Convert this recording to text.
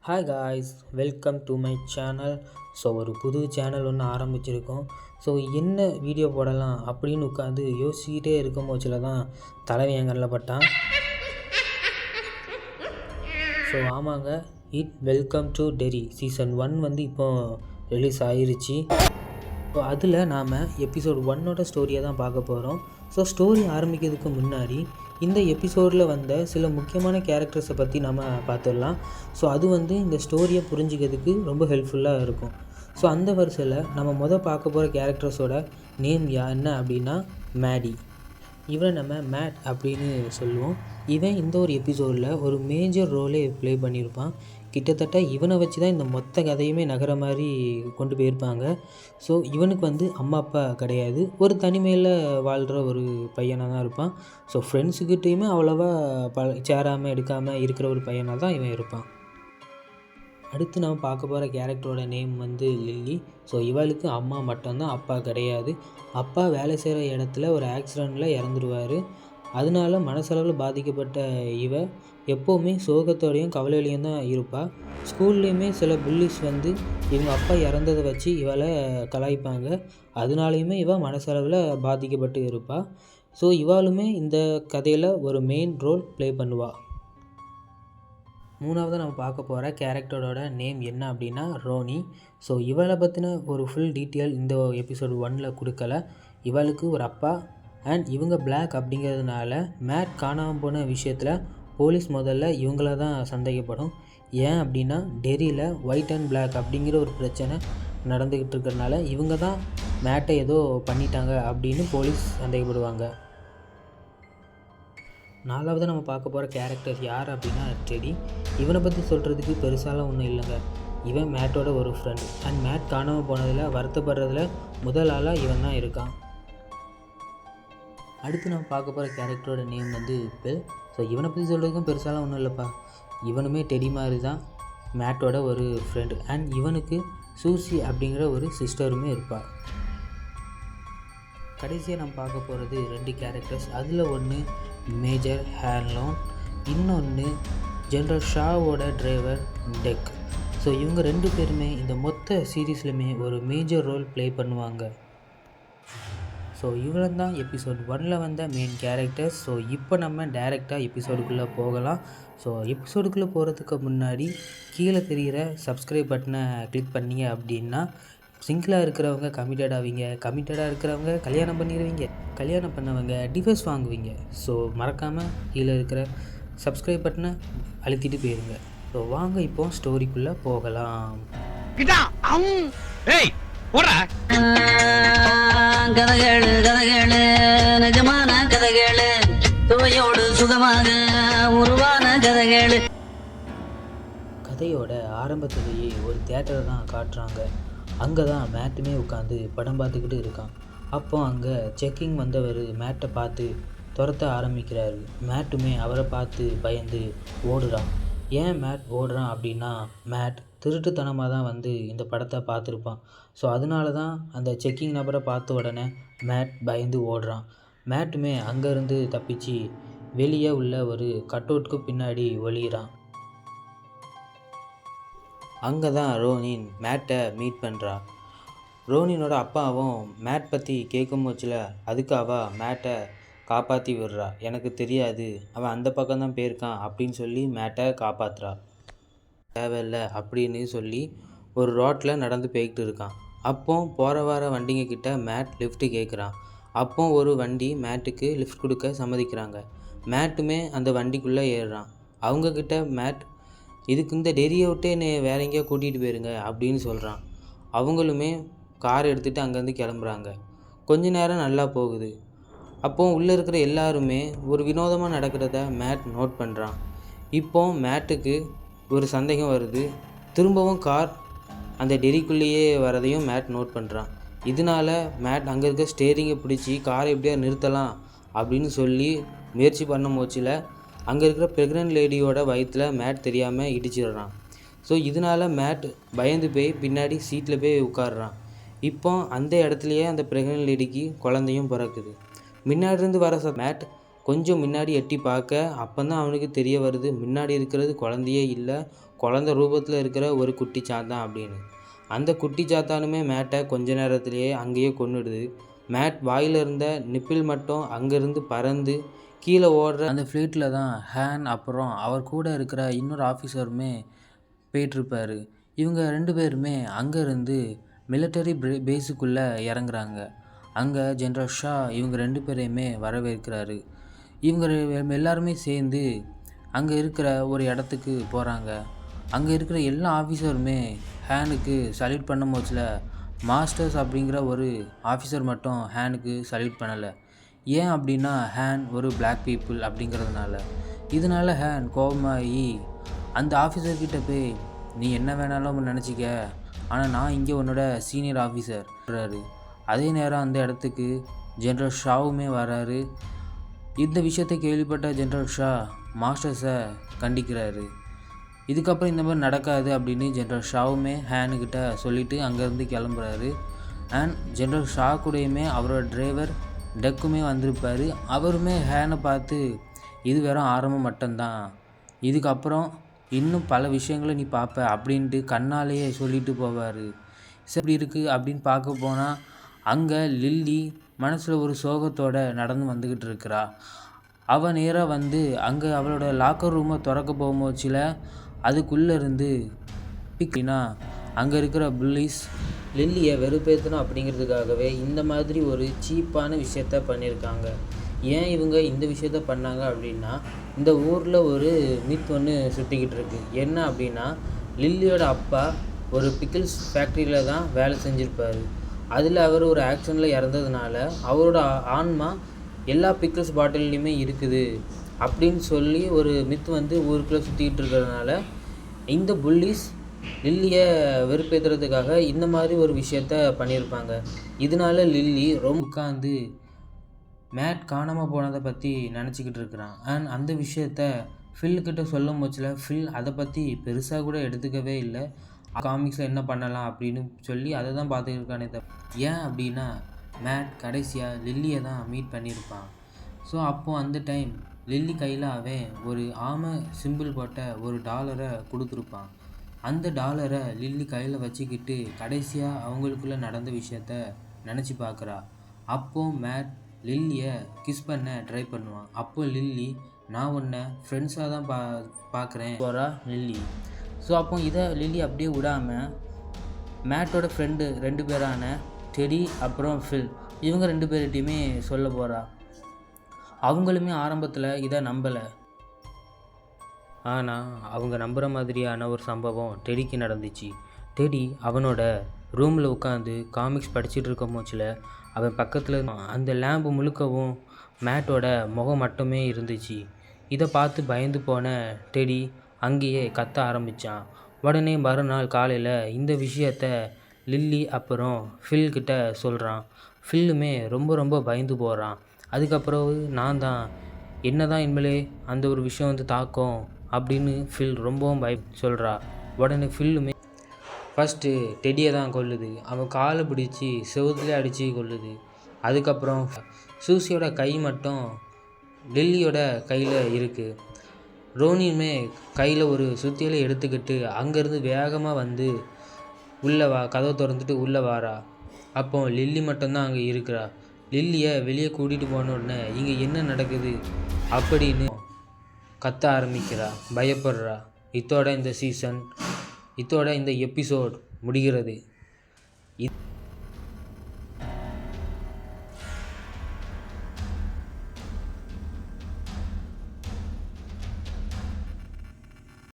Hi guys, welcome to my channel. So ஒரு புது channel ஒன்று ஆரம்பிச்சிருக்கோம். ஸோ என்ன வீடியோ போடலாம் அப்படின்னு உட்காந்து யோசிச்சுக்கிட்டே இருக்கும் போச்சில் தான் தலைவன் என் கண்ணில் பட்டான். ஸோ ஆமாங்க, வெல்கம் டு டெரி சீசன் 1 வந்து இப்போது ரிலீஸ் ஆகிருச்சு. ஸோ அதில் நாம் எபிசோட் 1ஓட ஸ்டோரியை தான் பார்க்க போகிறோம். ஸோ ஸ்டோரி ஆரம்பிக்கிறதுக்கு முன்னாடி இந்த எபிசோடில் வந்த சில முக்கியமான கேரக்டர்ஸை பற்றி நம்ம பார்த்துடலாம். ஸோ அது வந்து இந்த ஸ்டோரியை புரிஞ்சிக்கிறதுக்கு ரொம்ப ஹெல்ப்ஃபுல்லாக இருக்கும். ஸோ அந்த வரிசையில் நம்ம பார்க்க போகிற கேரக்டர்ஸோட நேம் என்ன அப்படின்னா மேடி. இவனை நம்ம மேட் அப்படின்னு சொல்லுவோம். இவன் இந்த ஒரு எபிசோடில் ஒரு மேஜர் ரோலே ப்ளே பண்ணியிருப்பான். கிட்டத்தட்ட இவனை வச்சு தான் இந்த மொத்த கதையுமே நகர மாதிரி கொண்டு போயிருப்பாங்க. ஸோ இவனுக்கு வந்து அம்மா அப்பா கிடையாது, ஒரு தனிமையில் வாழ்கிற ஒரு பையனாக தான் இருப்பான். ஸோ ஃப்ரெண்ட்ஸுக்கிட்டேயுமே அவ்வளோவா சேராமல் எடுக்காமல் இருக்கிற ஒரு பையனாக தான் இவன் இருப்பான். அடுத்து நம்ம பார்க்க போகிற கேரக்டரோட நேம் வந்து லில்லி. ஸோ இவளுக்கு அம்மா மட்டும்தான், அப்பா கிடையாது. அப்பா வேலை செய்கிற இடத்துல ஒரு ஆக்சிடெண்ட்டில் இறந்துடுவார். அதனால மனசளவில் பாதிக்கப்பட்ட இவ எப்போவுமே சோகத்தோடையும் கவலையிலையும் தான் இருப்பாள். ஸ்கூல்லேயுமே சில புல்லிஸ் வந்து இவங்க அப்பா இறந்ததை வச்சு இவளை கலாய்ப்பாங்க. அதனாலையுமே இவள் மனசளவில் பாதிக்கப்பட்டு இருப்பாள். ஸோ இவளுமே இந்த கதையில் ஒரு மெயின் ரோல் ப்ளே பண்ணுவாள். மூணாவது நம்ம பார்க்க போகிற கேரக்டரோட நேம் என்ன அப்படின்னா ரோனி. ஸோ இவளை பற்றின ஒரு ஃபுல் டீட்டெயில் இந்த எபிசோடு 1 கொடுக்கல. இவளுக்கு ஒரு அப்பா அண்ட் இவங்க பிளாக் அப்படிங்கிறதுனால மேட் காணாமல் போன விஷயத்தில் போலீஸ் முதல்ல இவங்கள தான் சந்தேகப்படும். ஏன் அப்படின்னா டெரியில் ஒயிட் அண்ட் பிளாக் அப்படிங்கிற ஒரு பிரச்சனை நடந்துக்கிட்டு இருக்கிறதுனால இவங்க தான் மேட்டை ஏதோ பண்ணிட்டாங்க அப்படின்னு போலீஸ் சந்தேகப்படுவாங்க. நாலாவது நம்ம பார்க்க போகிற கேரக்டர் யார் அப்படின்னா டெடி. இவனை பற்றி சொல்கிறதுக்கு பெருசாலாம் ஒன்றும் இல்லைங்க. இவன் மேட்டோட ஒரு ஃப்ரெண்ட் அண்ட் மேட் காணாமல் போனதில் வருத்தப்படுறதுல முதல் ஆளாக இவன் தான் இருக்கான். அடுத்து நம்ம பார்க்க போகிற கேரக்டரோட நேம் வந்து பெல். ஸோ இவனை பற்றி சொல்கிறதுக்கும் பெருசாலாம் ஒன்றும் இல்லைப்பா. இவனுமே டெடி மாதிரி தான் மேட்டோட ஒரு ஃப்ரெண்டு அண்ட் இவனுக்கு சூசி அப்படிங்கிற ஒரு சிஸ்டருமே இருப்பாள். கடைசியாக நம்ம பார்க்க போகிறது 2 கேரக்டர்ஸ். அதில் ஒன்று மேஜர் ஹேர்லோன், இன்னொன்று ஜென்ரல் ஷாவோட டிரைவர் டெக். ஸோ இவங்க 2 பேருமே இந்த மொத்த சீரீஸ்லையுமே ஒரு மேஜர் ரோல் ப்ளே பண்ணுவாங்க. ஸோ இவ்வளோ தான் எபிசோட் 1 வந்த மெயின் கேரக்டர்ஸ். ஸோ இப்போ நம்ம டைரெக்டாக எபிசோடுக்குள்ளே போகலாம். ஸோ எபிசோடுக்குள்ளே போகிறதுக்கு முன்னாடி கீழே தெரிகிற சப்ஸ்கிரைப் பட்டனை கிளிக் பண்ணிங்க அப்படின்னா சிங்கிளாக இருக்கிறவங்க கமிட்டட் ஆவீங்க, கமிட்டடாக இருக்கிறவங்க கல்யாணம் பண்ணிடுவீங்க, கல்யாணம் பண்ணவங்க டிவோர்ஸ் வாங்குவீங்க. ஸோ மறக்காமல் கீழே இருக்கிற சப்ஸ்கிரைப் பட்டனை அழுத்திட்டு போயிருங்க. ஸோ வாங்க இப்போ ஸ்டோரிக்குள்ளே போகலாம். கதைகளு கதைகளு நிஜமான கதைகளு துவையோடு சுகமாக உருவான கதைகளு. கதையோட ஆரம்பத்திலேயே ஒரு தியேட்டரை தான் காட்டுறாங்க. அங்கே தான் மேட்டுமே உட்காந்து படம் பார்த்துக்கிட்டு இருக்கான். அப்போ அங்கே செக்கிங் வந்தவர் மேட்டை பார்த்து துரத்த ஆரம்பிக்கிறாரு. மேட்டுமே அவரை பார்த்து பயந்து ஓடுறான். ஏன் மேட் ஓடுறான் அப்படின்னா மேட் திருட்டுத்தனமாக தான் வந்து இந்த படத்தை பார்த்துருப்பான். ஸோ அதனால தான் அந்த செக்கிங் நபரை பார்த்த உடனே மேட் பயந்து ஓடுறான். மேட்டுமே அங்கேருந்து தப்பிச்சு வெளியே உள்ள ஒரு கட்டவுட்க்கு பின்னாடி ஒளியிறான். அங்கே தான் ரோனின் மேட்டை மீட் பண்ணுறா. ரோனினோட அப்பாவும் மேட் பற்றி கேட்கும் போச்சில் அதுக்கு அவள் மேட்டை காப்பாற்றி விடுறா. எனக்கு தெரியாது, அவன் அந்த பக்கம்தான் போயிருக்கான் அப்படின்னு சொல்லி மேட்டை காப்பாற்றுறா. தேவையில்லை அப்படின்னு சொல்லி ஒரு ரோட்டில் நடந்து போய்கிட்டு இருக்கான். அப்போ போகிற வர வண்டிங்க கிட்ட மேட் லிஃப்ட்டு கேட்குறான். அப்போ ஒரு வண்டி மேட்டுக்கு லிஃப்ட் கொடுக்க சம்மதிக்கிறாங்க. மேட்டுமே அந்த வண்டிக்குள்ளே ஏறுறான். அவங்கக்கிட்ட மேட் இதுக்கு இந்த டெரியை விட்டு என்னை வேற எங்கேயோ கூட்டிகிட்டு போயிருங்க அப்படின்னு சொல்கிறான். அவங்களுமே கார் எடுத்துகிட்டு அங்கேருந்து கிளம்புறாங்க. கொஞ்ச நேரம் நல்லா போகுது. அப்போது உள்ளே இருக்கிற எல்லாருமே ஒரு வினோதமாக நடக்கிறத மேட் நோட் பண்ணுறான். இப்போ மேட்டுக்கு ஒரு சந்தேகம் வருது. திரும்பவும் கார் அந்த டெரிக்குள்ளேயே வரதையும் மேட் நோட் பண்ணுறான். இதனால மேட் அங்கே இருக்க ஸ்டேரிங்கை பிடிச்சி காரை எப்படியா நிறுத்தலாம் அப்படின்னு சொல்லி முயற்சி பண்ண போச்சில் அங்கே இருக்கிற ப்ரெக்னென்ட் லேடியோட வயிற்றில் மேட் தெரியாமல் இடிச்சிடுறான். ஸோ இதனால் மேட் பயந்து போய் பின்னாடி சீட்டில் போய் உட்காடுறான். இப்போ அந்த இடத்துலையே அந்த ப்ரெக்னென்ட் லேடிக்கு குழந்தையும் பிறக்குது. முன்னாடிருந்து வர மேட் கொஞ்சம் முன்னாடி எட்டி பார்க்க அப்போ தான் அவனுக்கு தெரிய வருது முன்னாடி இருக்கிறது குழந்தையே இல்லை, குழந்த ரூபத்தில் இருக்கிற ஒரு குட்டி சாத்தான் அப்படின்னு. அந்த குட்டி சாத்தானுமே மேட்டை கொஞ்ச நேரத்திலேயே அங்கேயே கொன்னுடுது. மேட் வாயில் இருந்த நிப்பிள் மட்டும் அங்கேருந்து பறந்து கீழே ஓடுற அந்த ஃப்ளைட்டில் தான் ஹேன் அப்புறம் அவர் கூட இருக்கிற இன்னொரு ஆஃபீஸருமே போயிட்டுருப்பார். இவங்க 2 பேருமே அங்கேருந்து மிலிட்டரி பேஸுக்குள்ளே இறங்குறாங்க. அங்கே ஜென்ரல் ஷா இவங்க 2 பேரையுமே வரவேற்கிறாரு. இவங்க எல்லாருமே சேர்ந்து அங்கே இருக்கிற ஒரு இடத்துக்கு போகிறாங்க. அங்கே இருக்கிற எல்லா ஆஃபீஸருமே ஹேனுக்கு சல்யூட் பண்ணும் போச்சில் மாஸ்டர்ஸ் அப்படிங்கிற ஒரு ஆஃபீஸர் மட்டும் ஹேனுக்கு சல்யூட் பண்ணலை. ஏன் அப்படின்னா ஹேன் ஒரு பிளாக் பீப்புள் அப்படிங்கிறதுனால. இதனால ஹேன் கோபமாகி அந்த ஆஃபீஸர்கிட்ட போய், நீ என்ன வேணாலும் நினச்சிக்க, ஆனால் நான் இங்கே உன்னோட சீனியர் ஆஃபீஸர்றாரு. அதே நேரம் அந்த இடத்துக்கு ஜென்ரல் ஷாவுமே வராரு. இந்த விஷயத்தை கேள்விப்பட்ட ஜென்ரல் ஷா மாஸ்டர்ஸை கண்டிக்கிறாரு. இதுக்கப்புறம் இந்த மாதிரி நடக்காது அப்படின்னு ஜென்ரல் ஷாவுமே ஹேனுக்கிட்ட சொல்லிவிட்டு அங்கேருந்து கிளம்புறாரு. அண்ட் ஜென்ரல் ஷா கூடயுமே அவரோட டிரைவர் டக்குமே வந்திருப்பார். அவருமே ஹேனை பார்த்து, இது வெறும் ஆரம்பம் மட்டும்தான், இதுக்கப்புறம் இன்னும் பல விஷயங்களை நீ பார்ப்ப அப்படின்ட்டு கண்ணாலேயே சொல்லிட்டு போவார். எப்படி இருக்குது அப்படின்னு பார்க்க போனால் அங்கே லில்லி மனசில் ஒரு சோகத்தோடு நடந்து வந்துக்கிட்டு இருக்கிறா. அவள் நேராக வந்து அங்கே அவளோட லாக்கர் ரூமை திறக்க போகும்போச்சில் அதுக்குள்ளே இருந்து பிக்கினா அங்கே இருக்கிற புல்லிஸ் லில்லியை வெறுப்பேற்றணும் அப்படிங்கிறதுக்காகவே இந்த மாதிரி ஒரு சீப்பான விஷயத்த பண்ணியிருக்காங்க. ஏன் இவங்க இந்த விஷயத்த பண்ணாங்க அப்படின்னா, இந்த ஊரில் ஒரு மித் ஒன்று சுற்றிக்கிட்டு இருக்கு. என்ன அப்படின்னா, லில்லியோட அப்பா ஒரு பிக்கிள்ஸ் ஃபேக்ட்ரியில் தான் வேலை செஞ்சுருப்பார். அதில் அவர் ஒரு ஆக்சிடெண்ட்டில் இறந்ததுனால அவரோட ஆன்மா எல்லா பிக்கிள்ஸ் பாட்டில்லையுமே இருக்குது அப்படின்னு சொல்லி ஒரு மித் வந்து ஊருக்குள்ளே சுற்றிக்கிட்டு இருக்கிறதுனால இந்த புல்லிஸ் லில்லியை வெறுப்பேற்றுறதுக்காக இந்த மாதிரி ஒரு விஷயத்த பண்ணியிருப்பாங்க. இதனால லில்லி ரொம்ப உட்காந்து மேட் காணாமல் போனதை பற்றி நினச்சிக்கிட்டு இருக்கிறான். அண்ட் அந்த விஷயத்த ஃபில்கிட்ட சொல்லும் போச்சில் ஃபில் அதை பற்றி பெருசாக கூட எடுத்துக்கவே இல்லை. காமிக்ஸில் என்ன பண்ணலாம் அப்படின்னு சொல்லி அதை தான் பார்த்துக்கிருக்கானே தவிர, ஏன் அப்படின்னா மேட் கடைசியாக லில்லியை தான் மீட் பண்ணியிருப்பான். ஸோ அப்போது அந்த டைம் லில்லி கையில் அவன் ஒரு ஆமை சிம்பிள் போட்ட ஒரு டாலரை கொடுத்துருப்பான். அந்த டாலரை லில்லி கையில் வச்சுக்கிட்டு கடைசியாக அவங்களுக்குள்ளே நடந்த விஷயத்த நினச்சி பார்க்குறா. அப்போது மேட் லில்லியை கிஸ் பண்ண ட்ரை பண்ணுவான். அப்போ லில்லி, நான் உன்னை ஃப்ரெண்ட்ஸாக தான் பார்க்குறேன் போகிறா லில்லி. ஸோ அப்போ இதை லில்லி அப்படியே விடாமல் மேட்டோட ஃப்ரெண்டு 2 பேரான டெடி அப்புறம் ஃபில் இவங்க 2 பேர்கிட்டையுமே சொல்ல போகிறா. அவங்களுமே ஆரம்பத்தில் இதை நம்பலை. ஆனால் அவங்க நம்புகிற மாதிரியான ஒரு சம்பவம் டெடிக்கு நடந்துச்சு. டெடி அவனோட ரூமில் உட்காந்து காமிக்ஸ் படிச்சுட்டு இருக்கும் போச்சில் அவன் பக்கத்தில் அந்த லேம்பு முழுக்கவும் மேட்டோட முகம் மட்டுமே இருந்துச்சு. இதை பார்த்து பயந்து போன டெடி அங்கேயே கத்த ஆரம்பித்தான். உடனே மறுநாள் காலையில் இந்த விஷயத்த லில்லி அப்புறம் ஃபில்கிட்ட சொல்கிறான். ஃபில்லுமே ரொம்ப பயந்து போகிறான். அதுக்கப்புறம் நான் தான் என்ன தான் இனிமேலே அந்த ஒரு விஷயம் வந்து தாக்கும் அப்படின்னு ஃபில் ரொம்பவும் சொல்கிறா. உடனே ஃபில்லுமே ஃபஸ்ட்டு டெடியை தான் கொல்லுது. அவன் காலை பிடிச்சி செவுத்துலேயே அடித்து கொல்லுது. அதுக்கப்புறம் சூசியோட கை மட்டும் லில்லியோட கையில் இருக்குது. ரோனியுமே கையில் ஒரு சுத்தியலை எடுத்துக்கிட்டு அங்கேருந்து வேகமாக வந்து உள்ளே கதவை திறந்துட்டு உள்ளே வாரா. அப்போ லில்லி மட்டும்தான் அங்கே இருக்கிறா. லில்லியை வெளியே கூட்டிகிட்டு போன உடனே இங்கே என்ன நடக்குது அப்படின்னு கத்த ஆரம்பிக்கிறா, பயப்படுறா. இதோட இந்த எபிசோட் முடிகிறது.